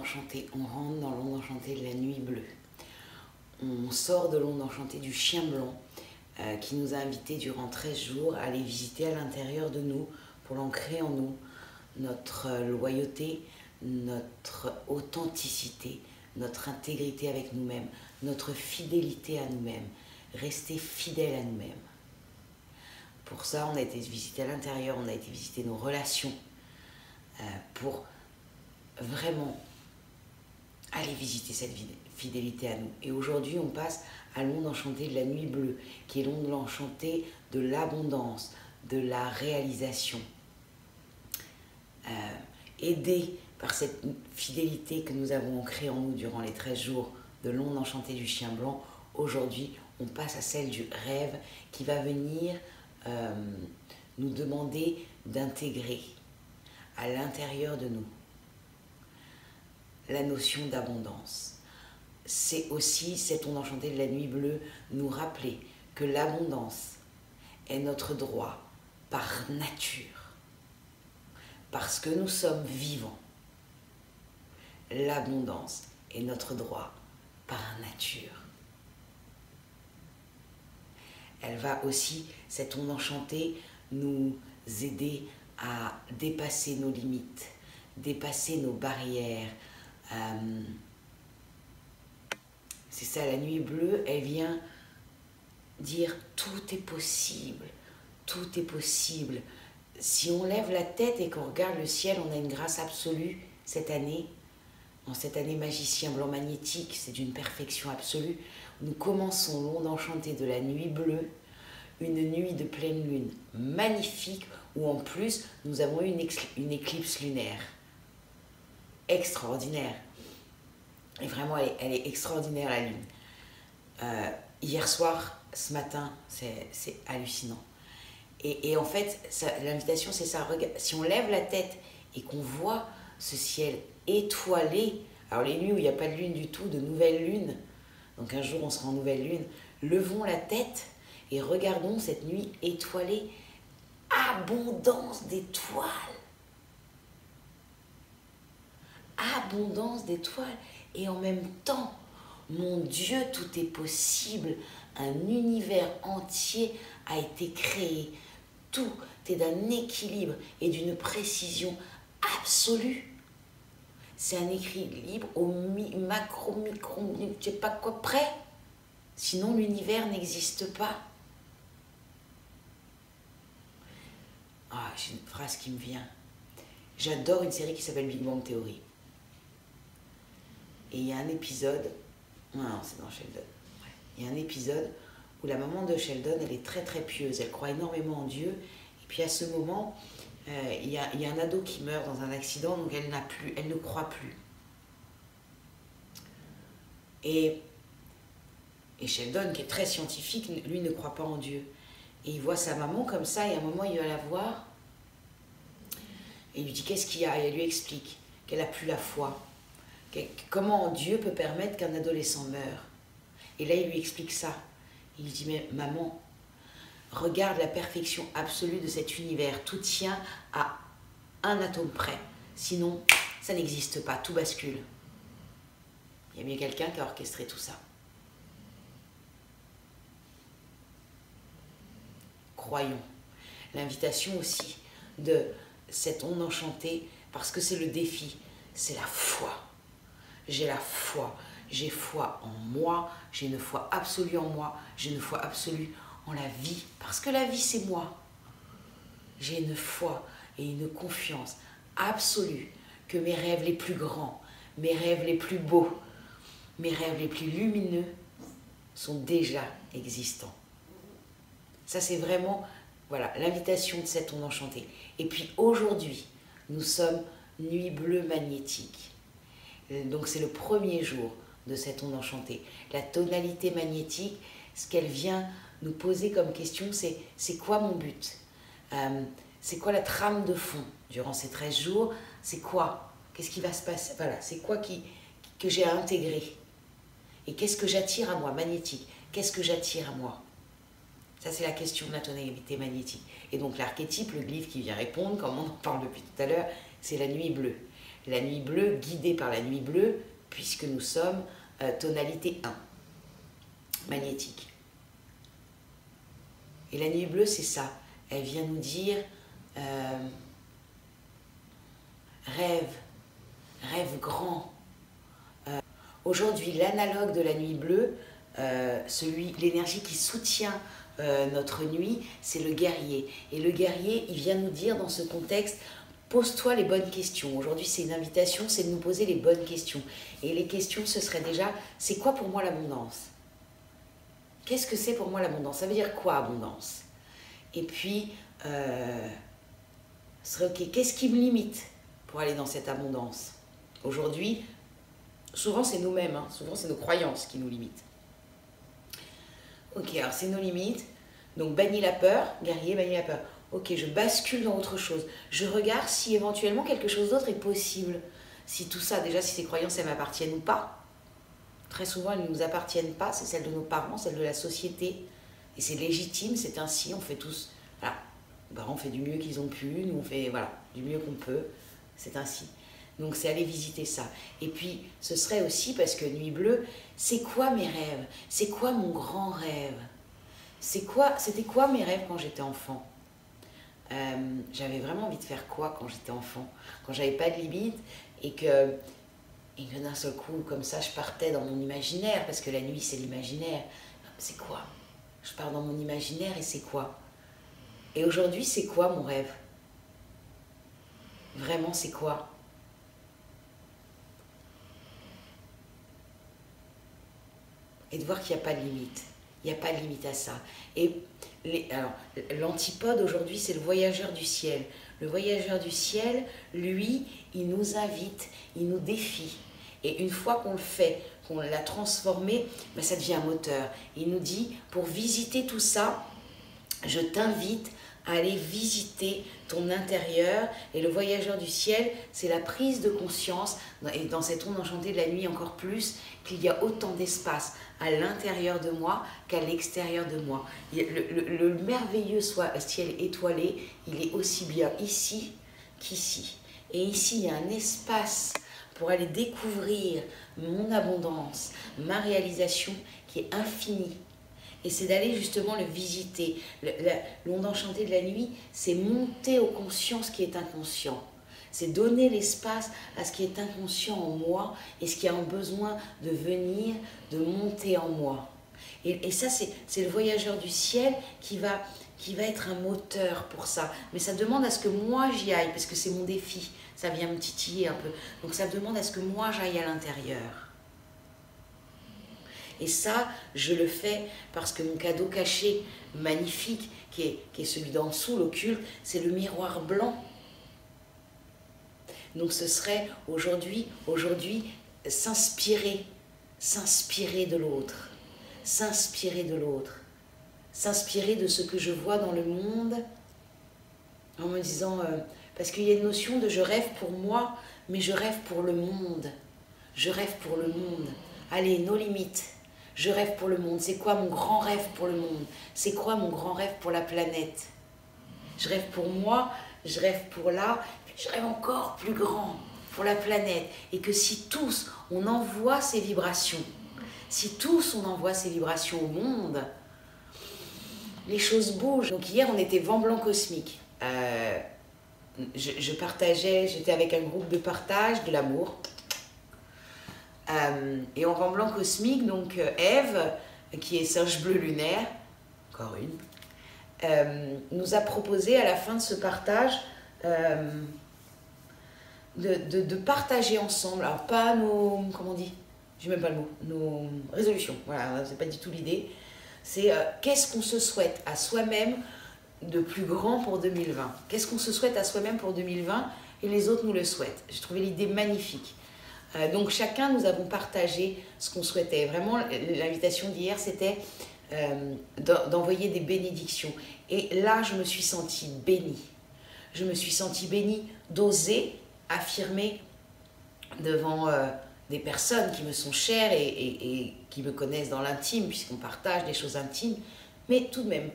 enchantée, on rentre dans l'onde enchantée de la nuit bleue. On sort de l'onde enchantée du chien blanc qui nous a invités durant 13 jours à aller visiter à l'intérieur de nous pour l'ancrer en nous notre loyauté, notre authenticité, notre intégrité avec nous-mêmes, notre fidélité à nous-mêmes, rester fidèle à nous-mêmes. Pour ça, on a été visiter à l'intérieur, on a été visiter nos relations pour vraiment aller visiter cette fidélité à nous. Et aujourd'hui, on passe à l'onde enchantée de la nuit bleue, qui est l'onde enchantée de l'abondance, de la réalisation. Aidé par cette fidélité que nous avons ancrée en nous durant les 13 jours de l'onde enchantée du chien blanc, aujourd'hui, on passe à celle du rêve qui va venir nous demander d'intégrer à l'intérieur de nous la notion d'abondance. C'est aussi cette onde enchantée de la nuit bleue nous rappeler que l'abondance est notre droit par nature. Parce que nous sommes vivants, l'abondance est notre droit par nature. Elle va aussi, cette onde enchantée, nous aider à dépasser nos limites, dépasser nos barrières. C'est ça, la nuit bleue, elle vient dire tout est possible, tout est possible. Si on lève la tête et qu'on regarde le ciel, on a une grâce absolue cette année. En cette année magicien blanc magnétique, c'est d'une perfection absolue. Nous commençons l'onde enchantée de la nuit bleue, une nuit de pleine lune magnifique, où en plus nous avons eu une éclipse lunaire. Extraordinaire. Et vraiment, elle est extraordinaire, la lune. Hier soir, ce matin, c'est hallucinant. Et en fait, l'invitation, c'est ça. Si on lève la tête et qu'on voit ce ciel étoilé, alors les nuits où il n'y a pas de lune du tout, de nouvelle lune, donc un jour on sera en nouvelle lune, levons la tête et regardons cette nuit étoilée, abondance d'étoiles. Abondance d'étoiles. Et en même temps, mon Dieu, tout est possible. Un univers entier a été créé. Tout est d'un équilibre et d'une précision absolue. C'est un équilibre au macro, micro, je sais pas quoi près. Sinon, l'univers n'existe pas. Ah, j'ai une phrase qui me vient. J'adore une série qui s'appelle Big Bang Theory. Et il y a un épisode, non, c'est dans Sheldon. Ouais. Il y a un épisode où la maman de Sheldon, elle est très très pieuse, elle croit énormément en Dieu. Et puis à ce moment, il y a un ado qui meurt dans un accident, donc elle ne croit plus. Et Sheldon, qui est très scientifique, lui ne croit pas en Dieu. Et il voit sa maman comme ça, et à un moment il va la voir, et il lui dit qu'est-ce qu'il y a, et elle lui explique qu'elle n'a plus la foi. Comment Dieu peut permettre qu'un adolescent meure? Et là, il lui explique ça. Il lui dit, mais maman, regarde la perfection absolue de cet univers. Tout tient à un atome près. Sinon, ça n'existe pas. Tout bascule. Il y a bien quelqu'un qui a orchestré tout ça. Croyons. L'invitation aussi de cette onde enchantée, parce que c'est le défi, c'est la foi. J'ai la foi, j'ai foi en moi, j'ai une foi absolue en moi, j'ai une foi absolue en la vie, parce que la vie c'est moi. J'ai une foi et une confiance absolue que mes rêves les plus grands, mes rêves les plus beaux, mes rêves les plus lumineux sont déjà existants. Ça c'est vraiment, voilà, l'invitation de cette onde enchantée. Et puis aujourd'hui, nous sommes nuit bleue magnétique. Donc c'est le premier jour de cette onde enchantée. La tonalité magnétique, ce qu'elle vient nous poser comme question, c'est quoi mon but? C'est quoi la trame de fond durant ces 13 jours? C'est quoi? Qu'est-ce qui va se passer? Voilà, c'est quoi que j'ai à intégrer? Et qu'est-ce que j'attire à moi? Magnétique. Qu'est-ce que j'attire à moi? Ça, c'est la question de la tonalité magnétique. Et donc l'archétype, le glyphe qui vient répondre, comme on en parle depuis tout à l'heure, c'est la nuit bleue. La nuit bleue, guidée par la nuit bleue, puisque nous sommes tonalité 1, magnétique. Et la nuit bleue, c'est ça. Elle vient nous dire rêve, rêve grand. Aujourd'hui, l'analogue de la nuit bleue, l'énergie qui soutient notre nuit, c'est le guerrier. Et le guerrier, il vient nous dire dans ce contexte, pose-toi les bonnes questions. Aujourd'hui, c'est une invitation, c'est de nous poser les bonnes questions. Et les questions, ce serait déjà, c'est quoi pour moi l'abondance? Qu'est-ce que c'est pour moi l'abondance? Ça veut dire quoi, abondance? Et puis, ce serait ok, qu'est-ce qui me limite pour aller dans cette abondance? Aujourd'hui, souvent c'est nous-mêmes, hein, souvent c'est nos croyances qui nous limitent. Ok, alors c'est nos limites, donc bannis la peur, guerrier, bannis la peur. Ok, je bascule dans autre chose. Je regarde si éventuellement quelque chose d'autre est possible. Si tout ça, déjà, si ces croyances, elles m'appartiennent ou pas. Très souvent, elles ne nous appartiennent pas, c'est celle de nos parents, celle de la société. Et c'est légitime, c'est ainsi, on fait tous, voilà. Les parents ont fait du mieux qu'ils ont pu, nous on fait, voilà, du mieux qu'on peut, c'est ainsi. Donc c'est aller visiter ça. Et puis, ce serait aussi, parce que Nuit Bleue, c'est quoi mes rêves? C'est quoi mon grand rêve? C'était quoi mes rêves quand j'étais enfant? J'avais vraiment envie de faire quoi quand j'étais enfant? Quand j'avais pas de limite et que d'un seul coup, comme ça, je partais dans mon imaginaire, parce que la nuit, c'est l'imaginaire. C'est quoi? Je pars dans mon imaginaire et c'est quoi? Et aujourd'hui, c'est quoi mon rêve? Vraiment, c'est quoi? Et de voir qu'il n'y a pas de limite. Il n'y a pas de limite à ça. Et alors, l'antipode aujourd'hui, c'est le voyageur du ciel. Le voyageur du ciel, lui, il nous invite, il nous défie. Et une fois qu'on le fait, qu'on l'a transformé, ben ça devient un moteur. Il nous dit, pour visiter tout ça, je t'invite à aller visiter ton intérieur. Et le voyageur du ciel, c'est la prise de conscience, et dans cette onde enchantée de la nuit encore plus, qu'il y a autant d'espace à l'intérieur de moi qu'à l'extérieur de moi. Le merveilleux ciel étoilé, il est aussi bien ici qu'ici. Et ici, il y a un espace pour aller découvrir mon abondance, ma réalisation qui est infinie. Et c'est d'aller justement le visiter. L'onde enchantée de la nuit, c'est monter aux consciences qui est inconscient. C'est donner l'espace à ce qui est inconscient en moi et ce qui a un besoin de venir, de monter en moi. Et ça, c'est le voyageur du ciel qui va être un moteur pour ça. Mais ça demande à ce que moi j'y aille, parce que c'est mon défi. Ça vient me titiller un peu. Donc ça demande à ce que moi j'aille à l'intérieur. Et ça, je le fais parce que mon cadeau caché, magnifique, qui est celui d'en dessous, l'occulte, c'est le miroir blanc. Donc ce serait aujourd'hui, s'inspirer de l'autre, s'inspirer de l'autre, s'inspirer de ce que je vois dans le monde, en me disant, parce qu'il y a une notion de je rêve pour moi, mais je rêve pour le monde, je rêve pour le monde, allez, nos limites. Je rêve pour le monde. C'est quoi mon grand rêve pour le monde? C'est quoi mon grand rêve pour la planète? Je rêve pour moi, je rêve pour là, puis je rêve encore plus grand pour la planète. Et que si tous, on envoie ces vibrations, si tous, on envoie ces vibrations au monde, les choses bougent. Donc hier, on était vent blanc cosmique. Je partageais, j'étais avec un groupe de partage de l'amour. Et en vent blanc cosmique, donc Ève, qui est singe bleu lunaire, encore une, nous a proposé à la fin de ce partage de partager ensemble, alors pas nos, comment on dit, j'ai même pas le mot, nos résolutions, voilà, c'est pas du tout l'idée, c'est qu'est-ce qu'on se souhaite à soi-même de plus grand pour 2020, qu'est-ce qu'on se souhaite à soi-même pour 2020 et les autres nous le souhaitent. J'ai trouvé l'idée magnifique. Donc chacun, nous avons partagé ce qu'on souhaitait. Vraiment, l'invitation d'hier, c'était d'envoyer des bénédictions. Et là, je me suis sentie bénie. Je me suis sentie bénie d'oser affirmer devant des personnes qui me sont chères et qui me connaissent dans l'intime, puisqu'on partage des choses intimes, mais tout de même,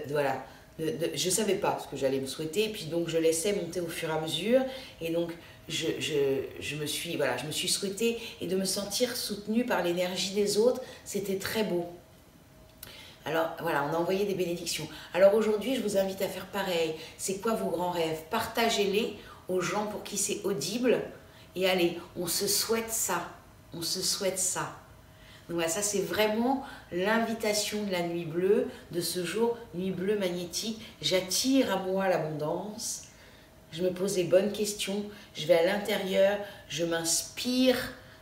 voilà, je ne savais pas ce que j'allais me souhaiter, et puis donc je laissais monter au fur et à mesure, et donc je me suis souhaitée, et de me sentir soutenue par l'énergie des autres, c'était très beau. Alors voilà, on a envoyé des bénédictions. Alors aujourd'hui, je vous invite à faire pareil. C'est quoi vos grands rêves? Partagez-les aux gens pour qui c'est audible, et allez, on se souhaite ça, on se souhaite ça. Donc voilà, ça c'est vraiment l'invitation de la nuit bleue, de ce jour, nuit bleue magnétique. J'attire à moi l'abondance, je me pose les bonnes questions, je vais à l'intérieur, je m'inspire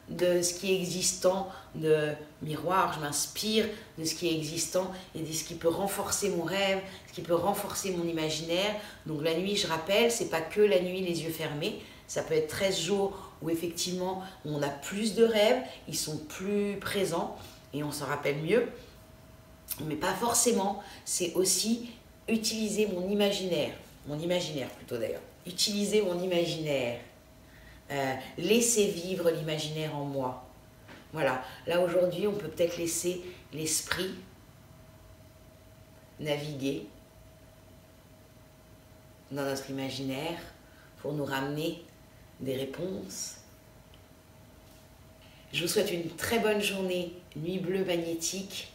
de ce qui est existant, de miroir, je m'inspire de ce qui est existant et de ce qui peut renforcer mon rêve, ce qui peut renforcer mon imaginaire. Donc la nuit, je rappelle, c'est pas que la nuit les yeux fermés, ça peut être 13 jours où effectivement on a plus de rêves, ils sont plus présents et on s'en rappelle mieux, mais pas forcément. C'est aussi utiliser mon imaginaire plutôt d'ailleurs, utiliser mon imaginaire, laisser vivre l'imaginaire en moi. Voilà, là aujourd'hui on peut peut-être laisser l'esprit naviguer dans notre imaginaire pour nous ramener des réponses. Je vous souhaite une très bonne journée, nuit bleue magnétique.